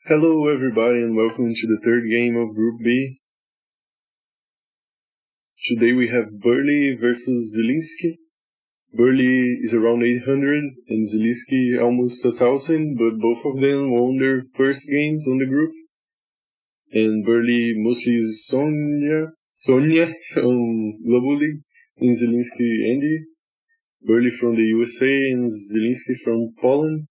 Hello everybody and welcome to the third game of Group B. Today we have Bvrle versus Zielinskigr. Bvrle is around 800 and Zielinskigr almost 1000, but both of them won their first games on the group. And Bvrle mostly is Sonia on Global League, and Zielinskigr Andy. Bvrle from the USA and Zielinskigr from Poland.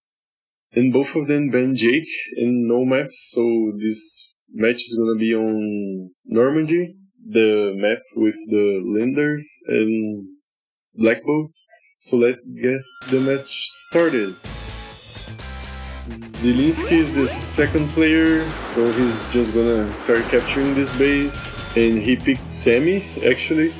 And both of them banned Jake and no maps, so this match is gonna be on Normandie, the map with the Lenders and Black Boat. So let's get the match started. Zielinskigr is the second player, so he's just gonna start capturing this base. And he picked Sami, actually.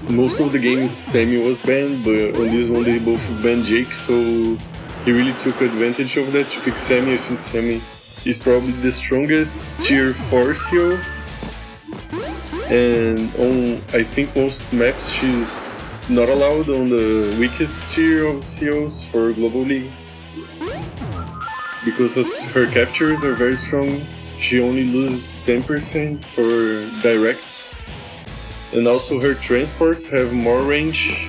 Most of the games Sami was banned, but on this one they both banned Jake, so he really took advantage of that to pick Sami. I think Sami is probably the strongest tier 4 CO. And on, I think most maps she's not allowed on the weakest tier of COs for Global League. Because her captures are very strong, she only loses 10% for directs. And also her transports have more range.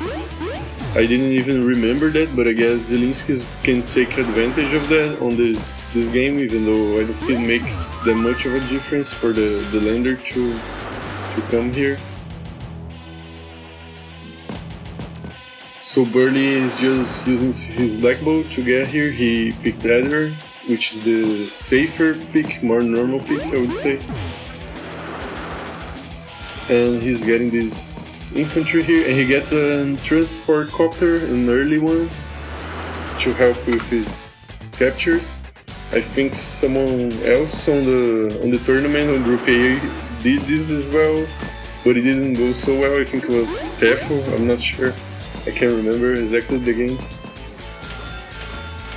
I didn't even remember that, but I guess Zielinskigr can take advantage of that on this game, even though I don't think it makes that much of a difference for the lander to come here. So Bvrle is just using his black boat to get here. He picked Adder, which is the safer pick, more normal pick I would say. And he's getting this infantry here, and he gets a transport copter, an early one, to help with his captures. I think someone else on the tournament on Group A did this as well, but it didn't go so well. I think it was Tefo, I'm not sure. I can't remember exactly the games.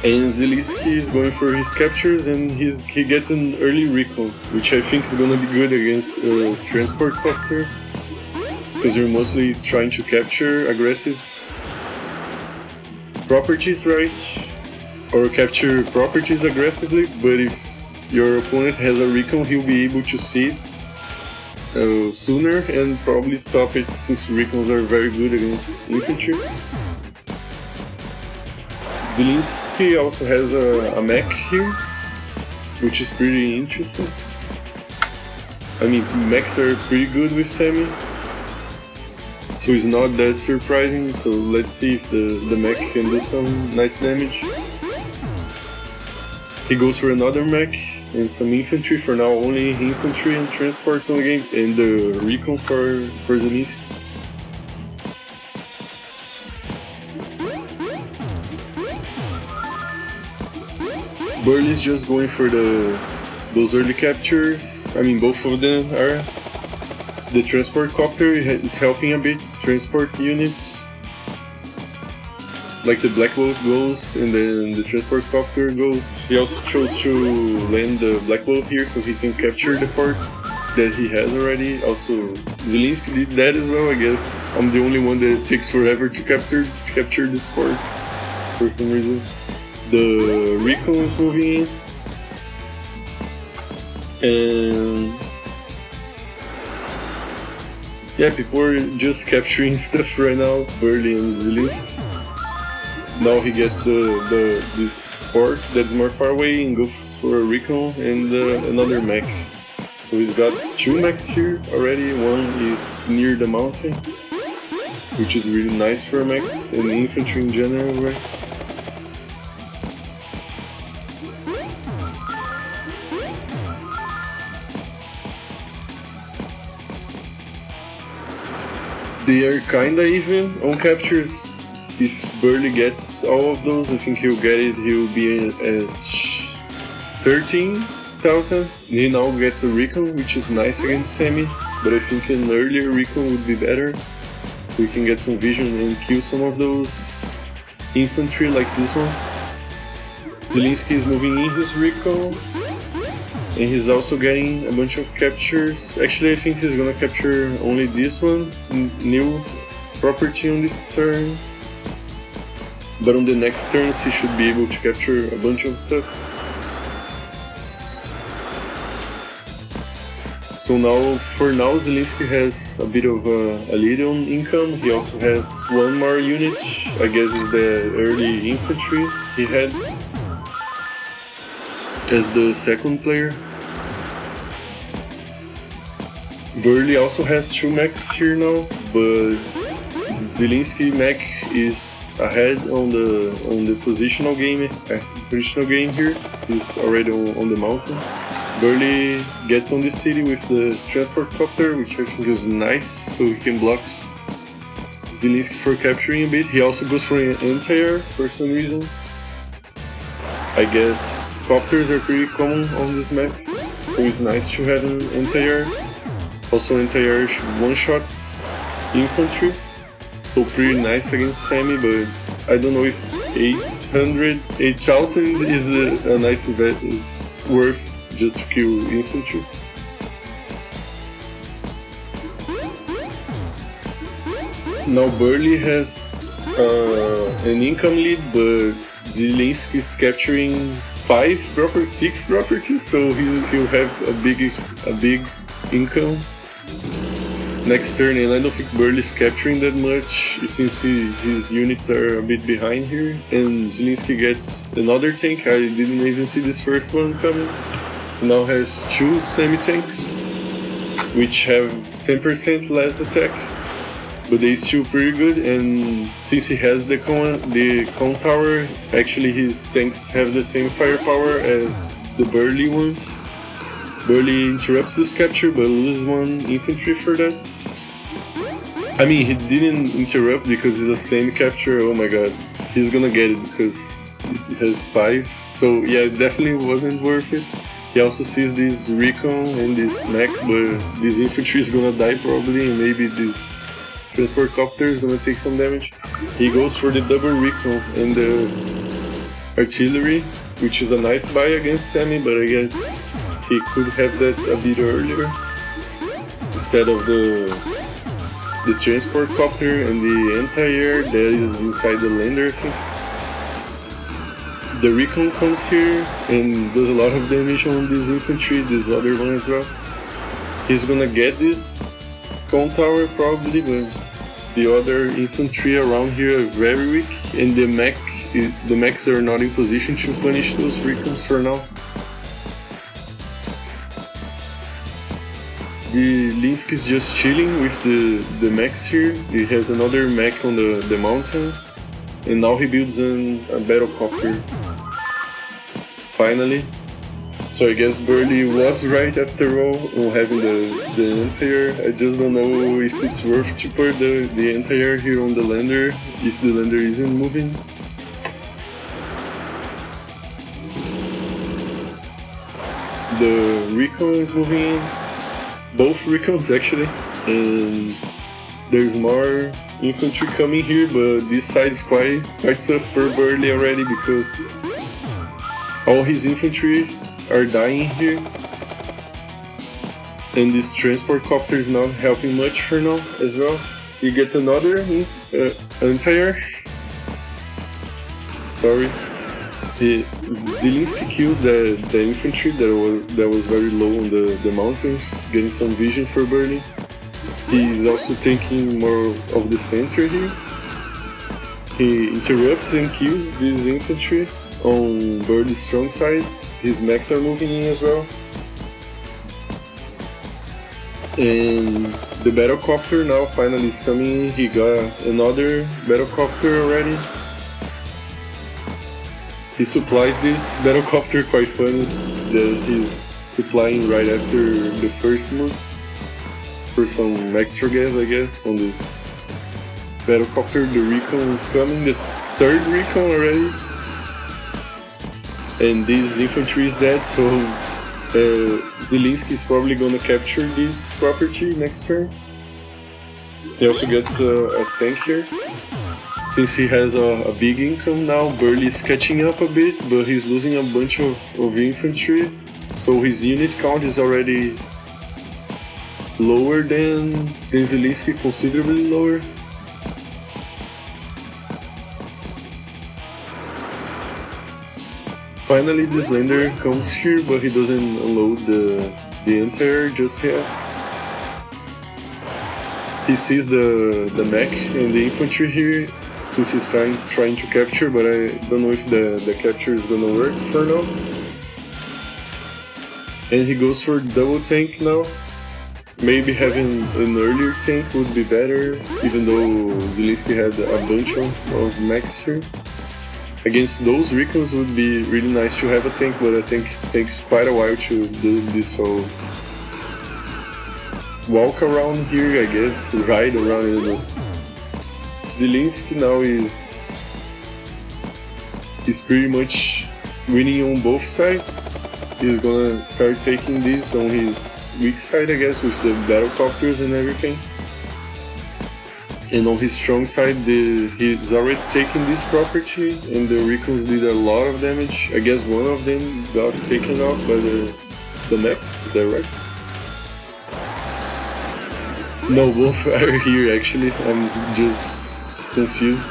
And Zielinskigr is going for his captures, and he gets an early recon, which I think is gonna be good against a transport copter, because you're mostly trying to capture aggressive properties, right? Or capture properties aggressively, but if your opponent has a recon, he'll be able to see it sooner and probably stop it, since recons are very good against infantry. Zielinskigr also has a mech here, which is pretty interesting. I mean, mechs are pretty good with Sami, so it's not that surprising. So let's see if the mech can do some nice damage. He goes for another mech and some infantry. For now, only infantry and transports on the game, and the recon for Zielinskigr. Bvrle is just going for those early captures. I mean, both of them are. The transport copter is helping a bit, transport units. Like the black boat goes, and then the transport copter goes. He also chose to land the black boat here so he can capture the port that he has already. Also, Zielinskigr did that as well. I guess I'm the only one that takes forever to capture this port for some reason. The recon is moving in, and yeah, people are just capturing stuff right now, Bvrle and Zielinskigr. Now he gets this port that's more far away and goes for a recon and another mech. So he's got two mechs here already. One is near the mountain, which is really nice for mechs and infantry in general, right? They are kinda even on captures. If Bvrle gets all of those, I think he'll get it. He'll be at 13,000. He now gets a recon, which is nice against Sami, but I think an earlier recon would be better, so he can get some vision and kill some of those infantry like this one. Zielinskigr is moving in his recon, and he's also getting a bunch of captures. Actually, I think he's gonna capture only this one, new property on this turn. But on the next turns he should be able to capture a bunch of stuff. So now, for now, Zielinski has a bit of a lead on income. He also has one more unit, I guess is the early infantry he had as the second player. Bvrle also has 2 mechs here now, but Zielinski mech is ahead on the positional game here. He's already on the mountain. Bvrle gets on this city with the transport copter, which I think is nice, so he can block Zielinski for capturing a bit. He also goes for an anti-air for some reason. I guess copters are pretty common on this map, so it's nice to have an anti-air. Also anti-air one-shots infantry, so pretty nice against Sami, but I don't know if 8,000 is a nice bet, is worth just to kill infantry. Now Bvrle has an income lead, but Zielinski is capturing 6 properties, so he'll have a big income next turn, and I don't think Bvrle is capturing that much since his units are a bit behind here. And Zielinski gets another tank. I didn't even see this first one coming. Now has 2 semi-tanks, which have 10% less attack, but they're still pretty good. And since he has the con tower, actually his tanks have the same firepower as the Bvrle ones. Bvrle interrupts this capture, but loses 1 infantry for that. I mean, he didn't interrupt because it's a same capture. Oh my god, he's gonna get it because he has 5. So yeah, it definitely wasn't worth it. He also sees this recon and this mech, but this infantry is gonna die probably, and maybe this transport copter is gonna take some damage. He goes for the double recon and the artillery, which is a nice buy against Sami, but I guess he could have that a bit earlier instead of the transport copter and the anti-air that is inside the lander, I think. The recon comes here and does a lot of damage on this infantry, this other one as well. He's gonna get this con tower probably, but the other infantry around here are very weak, and the mechs are not in position to punish those recons for now. Zielinski is just chilling with the mechs here. He has another mech on the mountain, and now he builds a battle copter. Finally. So I guess Bvrle was right after all on having the anti-air. I just don't know if it's worth to put the anti-air here on the lander if the lander isn't moving. The recon is moving in. Both recons actually, and there's more infantry coming here, but this side is quite tough for Bvrle already because all his infantry are dying here, and this transport copter is not helping much for now as well. He gets another anti-air. Sorry. Zielinski kills the infantry that was very low on the mountains, getting some vision for Bvrle. He's also taking more of the center here. He interrupts and kills this infantry on Bvrle's strong side. His mechs are moving in as well. And the battlecopter now finally is coming in. He got another battlecopter already. He supplies this battlecopter, quite funny that he's supplying right after the first move for some extra gas, I guess, on this battlecopter. The recon is coming, this 3rd recon already, and this infantry is dead, so Zielinski is probably gonna capture this property next turn. He also gets a tank here. Since he has a big income now, Bvrle is catching up a bit, but he's losing a bunch of infantry, so his unit count is already lower than Zielinski, considerably lower. Finally this lander comes here, but he doesn't unload the anti-air just yet. He sees the mech and the infantry here, since he's trying to capture, but I don't know if the capture is gonna work for now. And he goes for double tank now. Maybe having an earlier tank would be better, even though Zielinskigr had a bunch of mechs here. Against those recons would be really nice to have a tank, but I think it takes quite a while to do this whole walk around here, I guess, ride around, I don't know. Zielinskigr now is pretty much winning on both sides. He's gonna start taking this on his weak side, I guess, with the battlecopters and everything. And on his strong side, he's already taken this property, and the recons did a lot of damage. I guess one of them got taken out by the mechs, is that right? No, both are here actually, I'm just confused.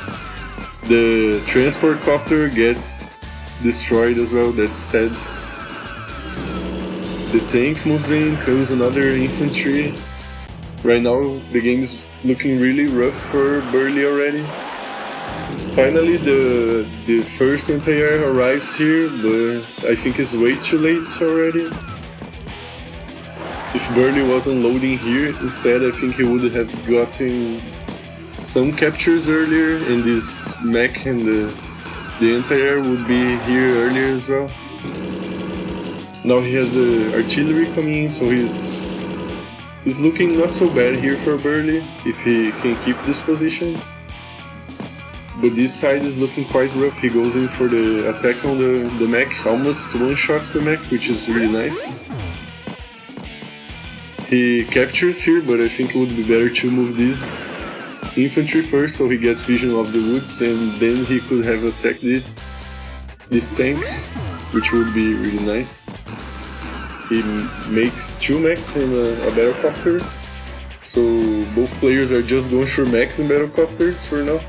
The transport copter gets destroyed as well, that's sad. The tank moves in, comes another infantry. Right now the game's looking really rough for Bvrle already. Finally the first anti-air arrives here, but I think it's way too late already. If Bvrle wasn't loading here instead, I think he would have gotten some captures earlier, and this mech and the anti-air would be here earlier as well. Now he has the artillery coming in, so he's looking not so bad here for Bvrle, if he can keep this position. But this side is looking quite rough. He goes in for the attack on the mech, almost one-shots the mech, which is really nice. He captures here, but I think it would be better to move this infantry first, so he gets vision of the woods, and then he could have attacked this tank, which would be really nice. He makes 2 mechs and a battlecopter, so both players are just going for mechs and battlecopters for now.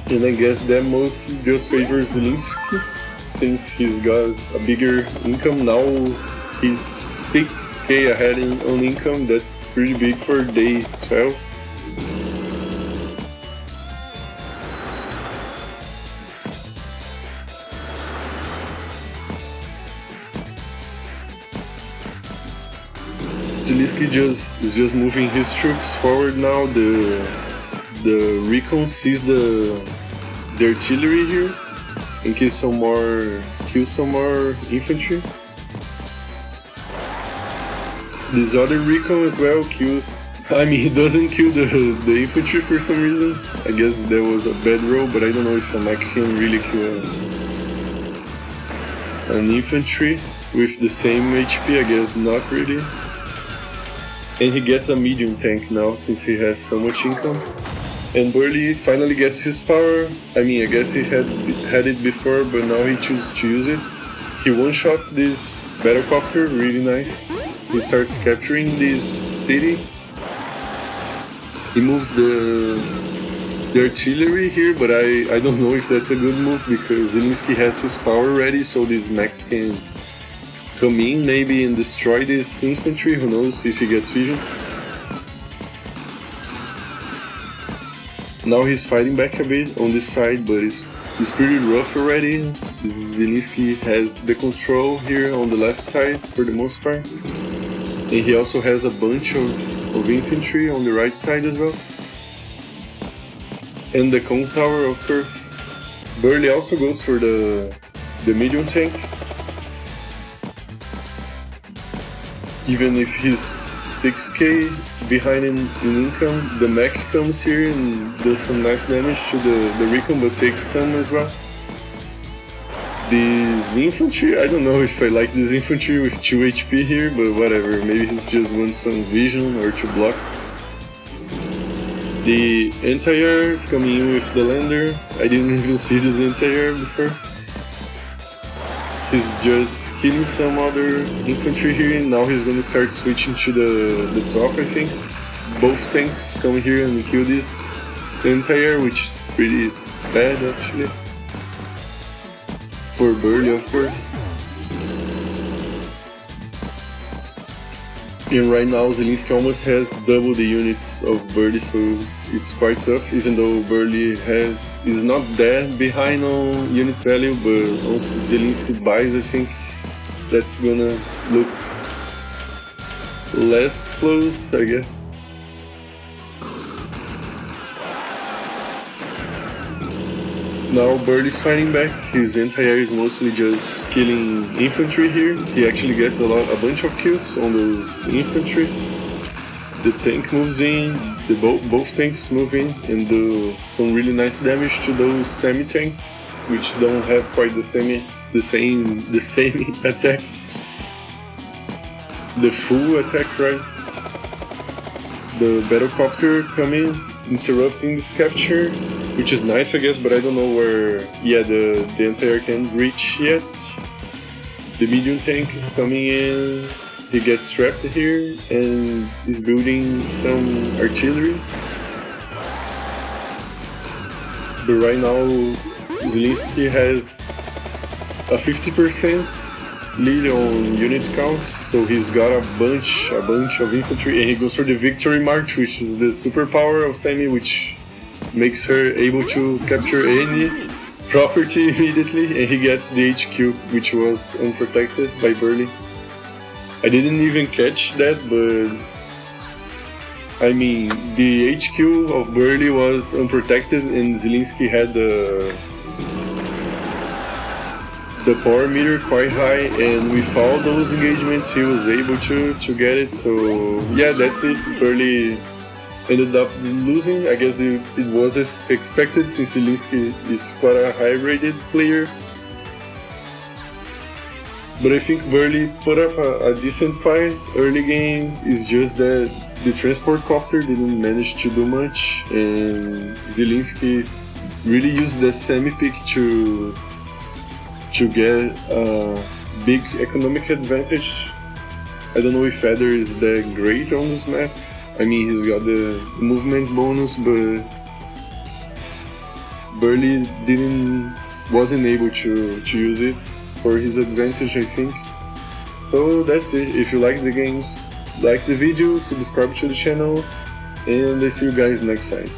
And I guess that mostly just favors Zielinskigr, since he's got a bigger income now. He's 6k ahead on income, that's pretty big for day 12. Zielinskigr is just moving his troops forward now. The recon sees the artillery here and kills some more infantry. This other recon as well kills. I mean, he doesn't kill the infantry for some reason. I guess that was a bad roll, but I don't know if a mech can really kill an infantry with the same HP. I guess not really. And he gets a medium tank now, since he has so much income. And Bvrle finally gets his power. I mean, I guess he had it before, but now he chooses to use it. He one-shots this battlecopter, really nice. He starts capturing this city. He moves the artillery here, but I don't know if that's a good move, because Zielinskigr has his power ready, so these mechs can come in maybe and destroy this infantry. Who knows if he gets vision. Now he's fighting back a bit on this side, but it's pretty rough already. Zielinskigr has the control here on the left side for the most part. And he also has a bunch of infantry on the right side as well. And the cone tower, of course. Bvrle also goes for the medium tank. Even if he's 6k behind in income, the mech comes here and does some nice damage to the recon, but takes some as well. This infantry, I don't know if I like this infantry with 2 HP here, but whatever, maybe he just wants some vision or to block. The anti-air is coming in with the lander. I didn't even see this anti-air before. He's just killing some other infantry here, and now he's gonna start switching to the top, I think. Both tanks come here and kill this anti-air, which is pretty bad actually. for Bvrle, of course. And right now Zielinskigr almost has double the units of Bvrle, so it's quite tough, even though Bvrle is not that behind on unit value, but once Zielinskigr buys, I think that's gonna look less close, I guess. Now Bvrle is fighting back. His anti-air is mostly just killing infantry here. He actually gets a bunch of kills on those infantry. The tank moves in, both tanks move in and do some really nice damage to those Sami tanks, which don't have quite the same attack. The full attack, right? The battlecopter coming, interrupting this capture, which is nice, I guess, but I don't know where, the anti-air can't reach yet. The medium tank is coming in, he gets trapped here and is building some artillery. But right now, Zielinskigr has a 50% lead on unit count, so he's got a bunch of infantry, and he goes for the victory march, which is the superpower of Sami, which makes her able to capture any property immediately, and he gets the HQ, which was unprotected by Bvrle. I didn't even catch that, but I mean, the HQ of Bvrle was unprotected and Zielinskigr had the power meter quite high, and with all those engagements he was able to get it, so yeah, that's it. Bvrle ended up losing. I guess it was as expected, since Zielinskigr is quite a high-rated player. But I think Bvrle put up a decent fight early game. It's just that the transport copter didn't manage to do much, and Zielinskigr really used the semi-pick to get a big economic advantage. I don't know if Feather is that great on this map. I mean, he's got the movement bonus, but Bvrle wasn't able to use it for his advantage, I think. So that's it. If you like the games, like the video, subscribe to the channel, and I see you guys next time.